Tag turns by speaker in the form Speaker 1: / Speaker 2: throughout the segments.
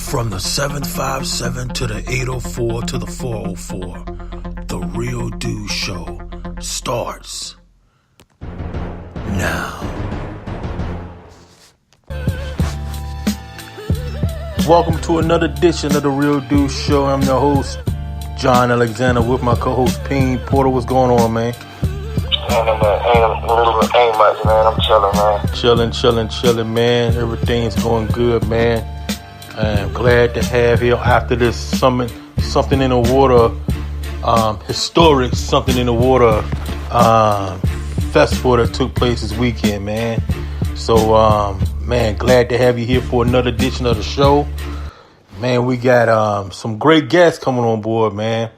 Speaker 1: From the 757 to the 804 to the 404, the Real Dude Show starts now. Welcome to another edition of the Real Dude Show. I'm your host, John Alexander, with my co-host, Ping Porter. What's going on, man?
Speaker 2: Ain't much, man. I'm chilling, man.
Speaker 1: Chilling, man. Everything's going good, man. I'm glad to have here after this summit, something in the water, historic something in the water festival that took place this weekend, man. So, man, glad to have you here for another edition of the show. Man, we got some great guests coming on board, man.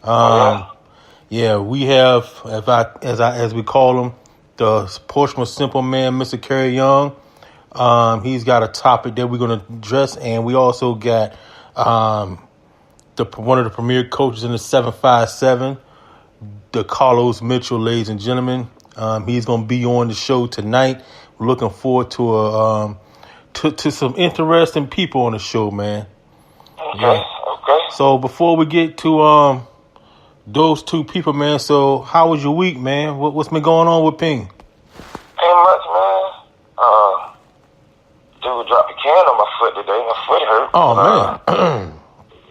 Speaker 1: Yeah, we have, as we call him, the Portsmouth Simple Man, Mr. Keary Young. He's got a topic that we're going to address, and we also got one of the premier coaches in the 757, Decarlos Mitchell, ladies and gentlemen. He's going to be on the show tonight. We're looking forward to some interesting people on the show, man.
Speaker 2: Okay.
Speaker 1: So before we get to those two people, man, so how was your week, man? What's been going on with Ping?
Speaker 2: Ain't much, man. Dude dropped a can on my foot today. My foot hurt.
Speaker 1: Oh, man.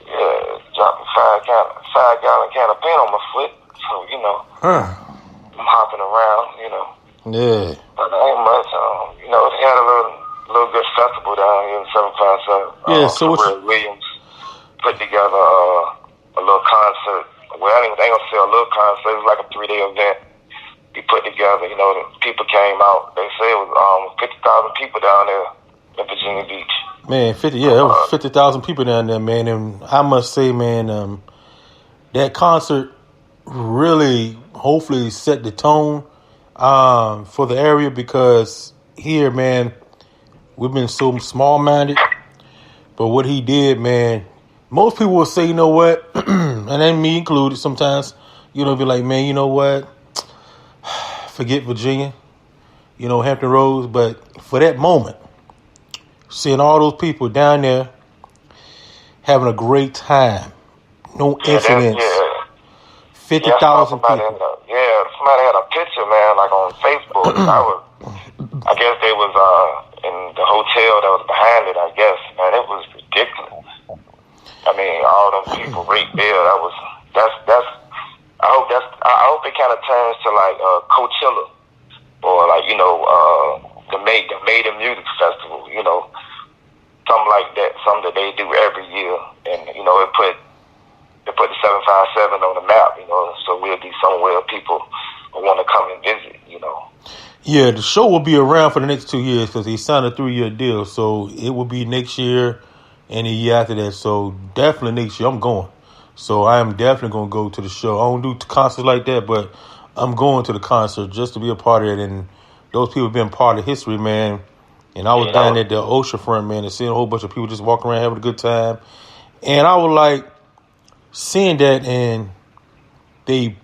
Speaker 2: Yeah, dropped a 5-gallon can of paint on my foot. So, I'm hopping around,
Speaker 1: Yeah.
Speaker 2: But ain't much. They had a little good festival down here in 757.
Speaker 1: Yeah, so what
Speaker 2: Williams put together a little concert. Well, I ain't gonna say a little concert. It was like a 3-day event. He put together, the people came out. They say it was 50,000 people down there in Virginia Beach.
Speaker 1: Man, there was 50,000 people down there, man. And I must say, man, that concert really, hopefully, set the tone for the area, because here, man, we've been so small-minded. But what he did, man, most people will say, you know what, and then me included sometimes, be like, man, you know what, forget Virginia, Hampton Roads. But for that moment, seeing all those people down there having a great time, no incidents, 50,000 people.
Speaker 2: Somebody had a picture, man, like on Facebook. I guess they was in the hotel that was behind it, I guess. Man, it was ridiculous. I mean, all them people right there. I hope it kind of turns to like Coachella, or like the Made Music Festival. Something like that. Something that they do every year, and it put the 757 on the map. So we'll be somewhere people will want to come and visit.
Speaker 1: Yeah, the show will be around for the next 2 years because he signed a 3-year deal. So it will be next year and the year after that. So definitely next year I'm going. So I am definitely going to go to the show. I don't do concerts like that, but I'm going to the concert just to be a part of it. And those people have been part of history, man. And I was down at the oceanfront, man, and seeing a whole bunch of people just walking around having a good time. And I was like, seeing that, and they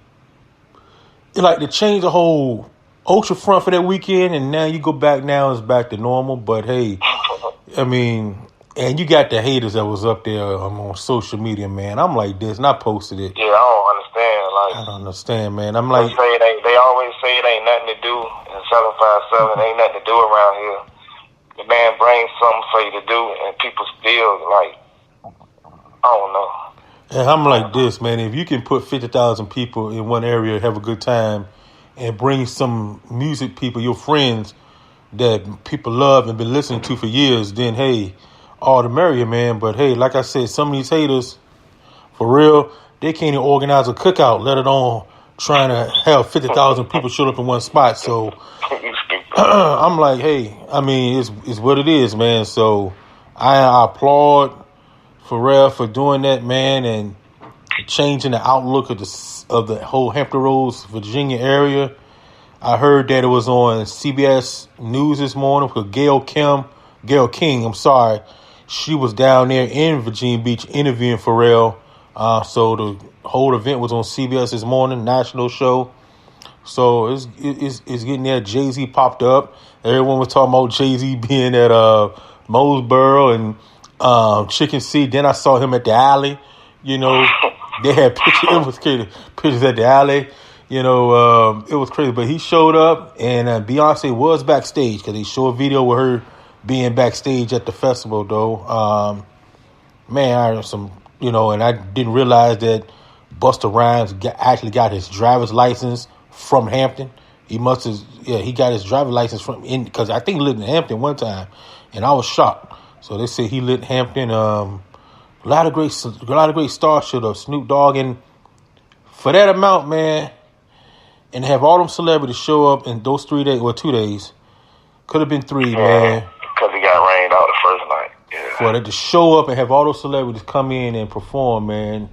Speaker 1: changed the whole oceanfront for that weekend, and now you go back now, it's back to normal. But hey, I mean, and you got the haters that was up there on social media, man. I'm like this, and I posted it.
Speaker 2: Yeah, I don't understand.
Speaker 1: I don't understand, man. I'm like,
Speaker 2: they always say it ain't nothing to do in 757. Ain't nothing to do around here. The man brings something for you to do, and people still like, I don't know.
Speaker 1: And I'm like this, man. If you can put 50,000 people in one area, have a good time, and bring some music people, your friends that people love and been listening to for years, then hey, all the merrier, man. But hey, like I said, some of these haters, for real, they can't even organize a cookout, let alone trying to have 50,000 people show up in one spot. So I'm like, hey, I mean, it's what it is, man. So I applaud Pharrell for doing that, man, and changing the outlook of the whole Hampton Roads, Virginia area. I heard that it was on CBS News this morning because Gayle King, she was down there in Virginia Beach interviewing Pharrell. So the whole event was on CBS this morning, national show. So it's getting there. Jay-Z popped up. Everyone was talking about Jay-Z being at Mosboro, and Chicken Sea. Then I saw him at the alley. You know, they had pictures. It was crazy. Pictures at the alley. You know, it was crazy. But he showed up, and Beyonce was backstage because they showed a video with her being backstage at the festival. Though, man, I heard some. You know, and I didn't realize that Busta Rhymes actually got his driver's license from Hampton. He must have. Yeah, he got his driver's license from because I think he lived in Hampton one time, and I was shocked. So they say he lived in Hampton. A lot of great stars showed up. Snoop Dogg, and for that amount, man, and have all them celebrities show up in those 3 days or 2 days. Could have been 3, man.
Speaker 2: Because he got rained out the first night. Yeah.
Speaker 1: For that to show up and have all those celebrities come in and perform, man.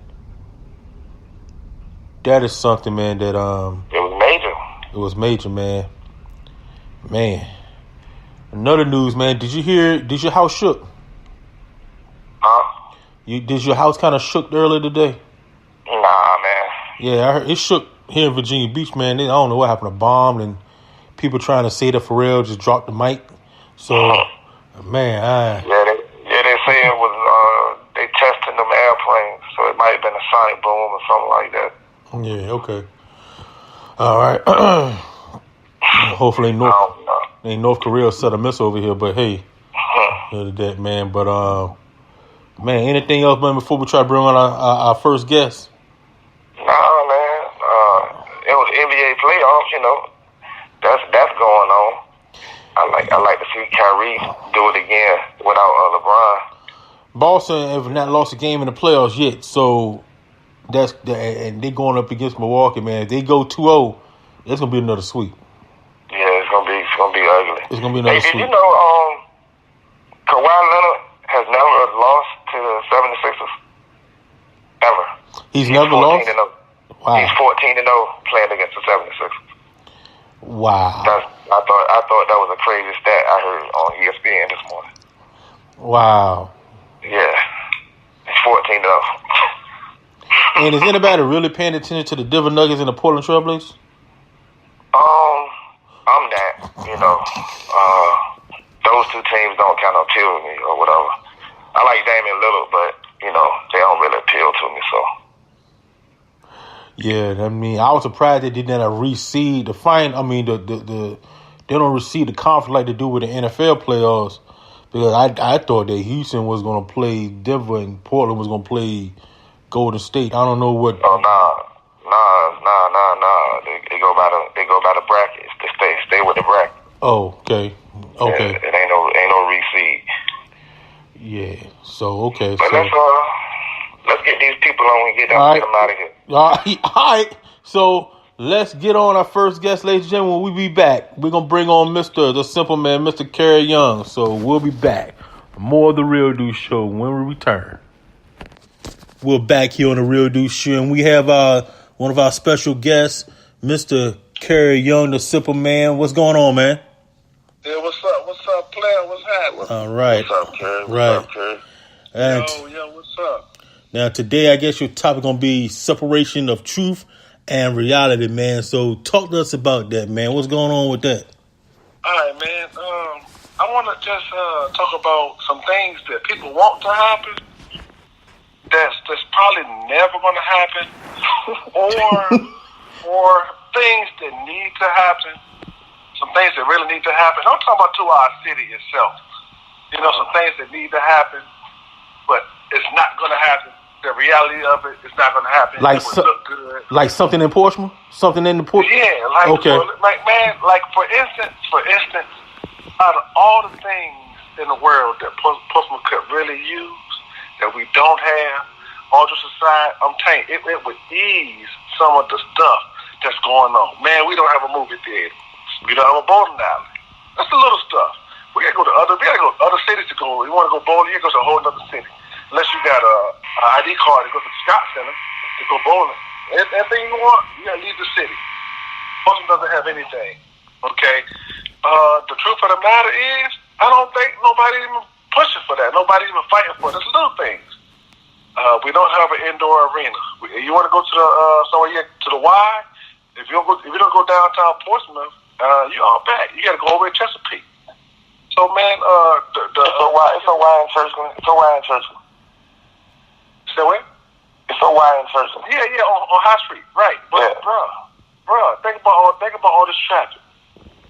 Speaker 1: That is something, man. That
Speaker 2: it was major.
Speaker 1: It was major, man. Man. Another news, man. Did you hear? Did your house shook?
Speaker 2: Huh?
Speaker 1: Did your house kind of shook earlier today?
Speaker 2: Nah, man.
Speaker 1: Yeah, I heard it shook here in Virginia Beach, man. I don't know what happened. A bomb and people trying to say that Pharrell just dropped the mic. So, man,
Speaker 2: they say it was they testing them airplanes, so it might have been a sonic boom or something like that.
Speaker 1: Yeah, okay. All right. Hopefully ain't North Korea set a missile over here, but hey, that man. But man, anything else, man? Before we try to bring on our first guest.
Speaker 2: Nah, man. It was NBA playoffs. You know, that's going on. I like to see Kyrie do it again without LeBron.
Speaker 1: Boston have not lost a game in the playoffs yet, so and they going up against Milwaukee, man. If they go 2-0, it's gonna be another sweep.
Speaker 2: Yeah, it's gonna be ugly.
Speaker 1: It's gonna be another sweep.
Speaker 2: Did you know Kawhi Leonard has never lost to the 76ers ever?
Speaker 1: He's never lost.
Speaker 2: Wow. He's 14-0 playing against the 76ers.
Speaker 1: Wow.
Speaker 2: I thought that was a crazy stat I heard on ESPN this morning.
Speaker 1: Wow.
Speaker 2: Yeah, he's 14-0.
Speaker 1: And is anybody really paying attention to the Denver Nuggets and the Portland Trailblazers?
Speaker 2: I'm not. You know, those two teams don't kind of appeal to me or whatever. I like Damian Lillard, but you know they don't really appeal to me. So.
Speaker 1: Yeah, I mean, I was surprised they didn't reseed the fine. I mean, they don't reseed the conference like they do with the NFL playoffs because I thought that Houston was going to play Denver and Portland was going to play Golden State. I don't know what.
Speaker 2: Oh nah. They go by the brackets. They stay with the bracket.
Speaker 1: Oh, okay.
Speaker 2: Yeah, it ain't no reseed.
Speaker 1: Yeah. So okay.
Speaker 2: But let's get these people on and get them out of here.
Speaker 1: All right. So let's get on our first guest, ladies and gentlemen. When we be back, we're gonna bring on the Simple Man, Mr. Keary Young. So we'll be back. More of the Real Dude Show when we return. We're back here on the Real Dude Show, and we have one of our special guests, Mr. Keary Young, the Simple Man. What's going on, man?
Speaker 3: Yeah, what's up, player? What's happening?
Speaker 1: All right.
Speaker 2: What's up, Keary?
Speaker 1: Right.
Speaker 2: What's up, Keary?
Speaker 1: And
Speaker 3: What's up?
Speaker 1: now today, I guess your topic gonna be separation of truth and reality, man. So talk to us about that, man. What's going on with that?
Speaker 3: All right, man. I want to just talk about some things that people want to happen. That's probably never going to happen, or things that need to happen. Some things that really need to happen. I'm talking about to our city itself. You know, some things that need to happen, but it's not going to happen. The reality of it is not going to happen.
Speaker 1: Like
Speaker 3: it would look good.
Speaker 1: Like something in Portsmouth? Something in the Portsmouth?
Speaker 3: Yeah, like
Speaker 1: okay.
Speaker 3: Like for instance, out of all the things in the world that Portsmouth could really use that we don't have, all just aside, I'm telling you, it would ease some of the stuff that's going on. Man, we don't have a movie theater. We don't have a bowling alley. That's the little stuff. We gotta go to other cities to go. You want to go bowling? You gotta go to a whole other city. Unless you got a ID card to go to the Scott Center to go bowling. Anything you want, you gotta leave the city. Portsmouth doesn't have anything. Okay. The truth of the matter is, I don't think nobody even pushing for that. Nobody even fighting for it. It's little things. We don't have an indoor arena. You want to go to the somewhere to the Y? If you don't go downtown Portsmouth, you're all back. You got to go over to Chesapeake. So man,
Speaker 2: it's so wide in Churchland. It's so wide in Churchland.
Speaker 3: Say what?
Speaker 2: It's so wide in Churchland.
Speaker 3: Yeah, on High Street, right? But
Speaker 2: yeah.
Speaker 3: bruh, think about all this traffic.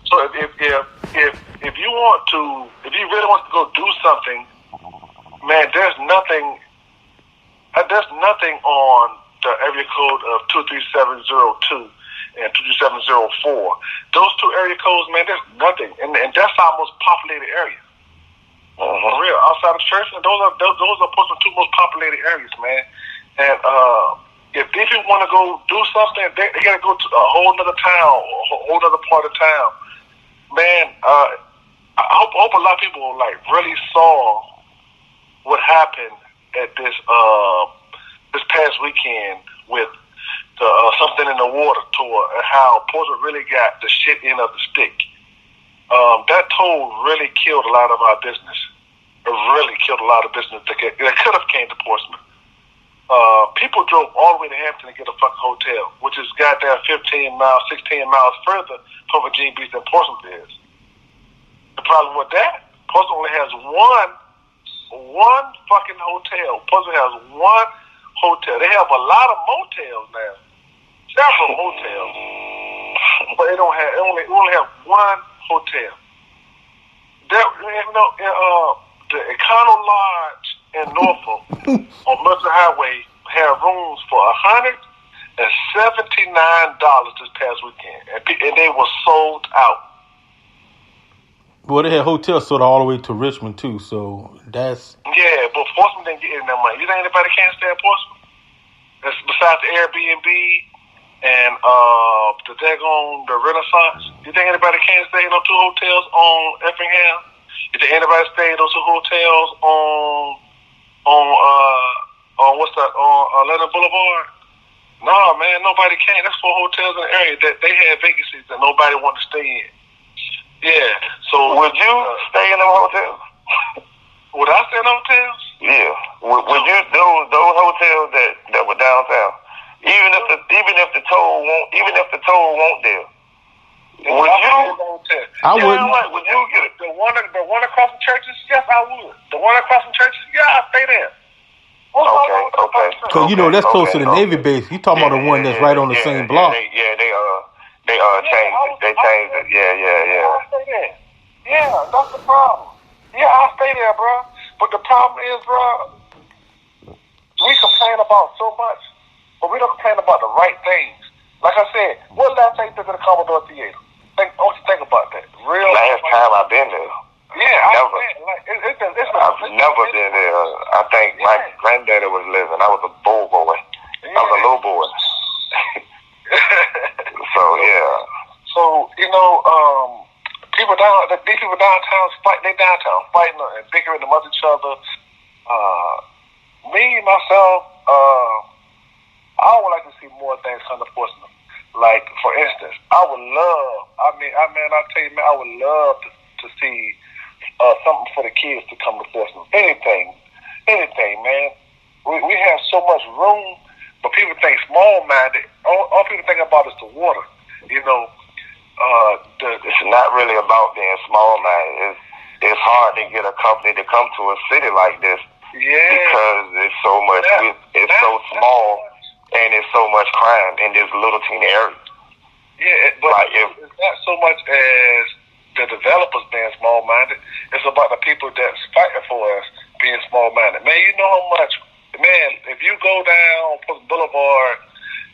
Speaker 3: So if you want to, if you really want to go do something, man, there's nothing on the area code of 23702 and 23704. Those two area codes, man, there's nothing, and that's our most populated area. For real, outside of church, and those are Portsmouth's two most populated areas, man. And if these people want to go do something, they got to go to a whole other town, a whole other part of town. Man, I hope a lot of people like really saw what happened at this past weekend with the something in the water tour, and how Portsmouth really got the shit end of the stick. That toll really killed a lot of our business. It really killed a lot of business that could have came to Portsmouth. People drove all the way to Hampton to get a fucking hotel, which is goddamn 15 miles, 16 miles further from Virginia Beach than Portsmouth is. The problem with that, Portsmouth only has one fucking hotel. Portsmouth has one hotel. They have a lot of motels now, several motels, but they don't have. They only have one hotel. The Econo Lodge in Norfolk on Mercer Highway had rooms for $179 this past weekend, and they were sold out.
Speaker 1: Well, they had hotels sold all the way to Richmond too, so that's
Speaker 3: but Portsmouth didn't get any of that money. You think anybody can't stay at Portsmouth? That's besides the Airbnb and the Renaissance. You think anybody can't stay in those two hotels on Effingham? You think anybody stay in those two hotels on Leonard Boulevard? No, man, nobody can. That's 4 hotels in the area that they had vacancies that nobody wanted to stay in. Yeah. So
Speaker 2: would you stay in them hotels?
Speaker 3: Would I stay in hotels?
Speaker 2: Yeah. Would you those hotels that were downtown? Even if the toll won't there. Would you?
Speaker 1: I wouldn't.
Speaker 3: Would you get it? The one across from churches? Yes, I would. The one across from churches? Yeah, I'd stay there.
Speaker 2: Okay.
Speaker 1: Because that's close to the Navy base. You talking about the one that's right on the same block?
Speaker 2: They changed it. They changed it. Yeah.
Speaker 3: I'll stay there. Yeah, that's the problem. Yeah, I'll stay there, bro. But the problem is, bro, we complain about so much, but we don't complain about the right things. Like I said, what last time you been to the Commodore Theater? Think about that.
Speaker 2: Last time I've been there.
Speaker 3: Yeah,
Speaker 2: never. I've never been there. I think my granddaddy was living. I was a boy. I was a little boy. So yeah.
Speaker 3: So these people downtown fighting and bickering amongst each other. Me myself, I would like to see more things come to Portsmouth. Like for instance, I would love. I tell you, man, I would love to see something for the kids to come to Portsmouth. Anything, man. We have so much room, but people think small-minded. All people think about is the water.
Speaker 2: It's not really about being small-minded. It's hard to get a company to come to a city like this.
Speaker 3: Yeah.
Speaker 2: Because it's so much. It's so small, and it's so much crime in this little teeny area.
Speaker 3: Yeah, but it's not so much as the developers being small-minded. It's about the people that's fighting for us being small-minded. Man, you know how much. Man, if you go down Portsmouth Boulevard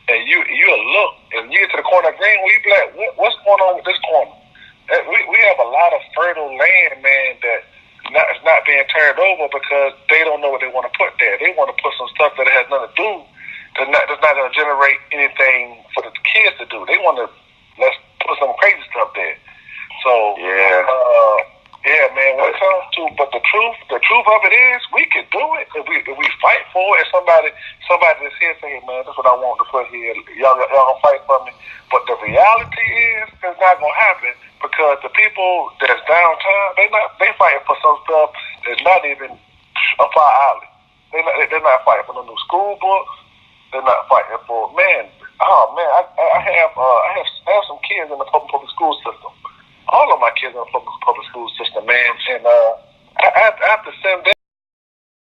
Speaker 3: and you look and you get to the corner of Greenway, you be like, what's going on with this corner? We have a lot of fertile land, man, that it's not being turned over because they don't know what they want to put there. They want to put some stuff that has nothing to do, that's not going to generate anything for the kids to do. They want to let's put some crazy stuff there. So man. When it comes to, but the truth of it is, we can do it if we fight for it. And somebody that's here saying, man, that's what I want to put here. Y'all gonna fight for me. But the reality is, it's not gonna happen because the people that's downtown, they fighting for some stuff that's not even up our alley. They're not fighting for no new school books. They're not fighting for I have some kids in the public school system. all of my kids in the public school system, man. And I have to send them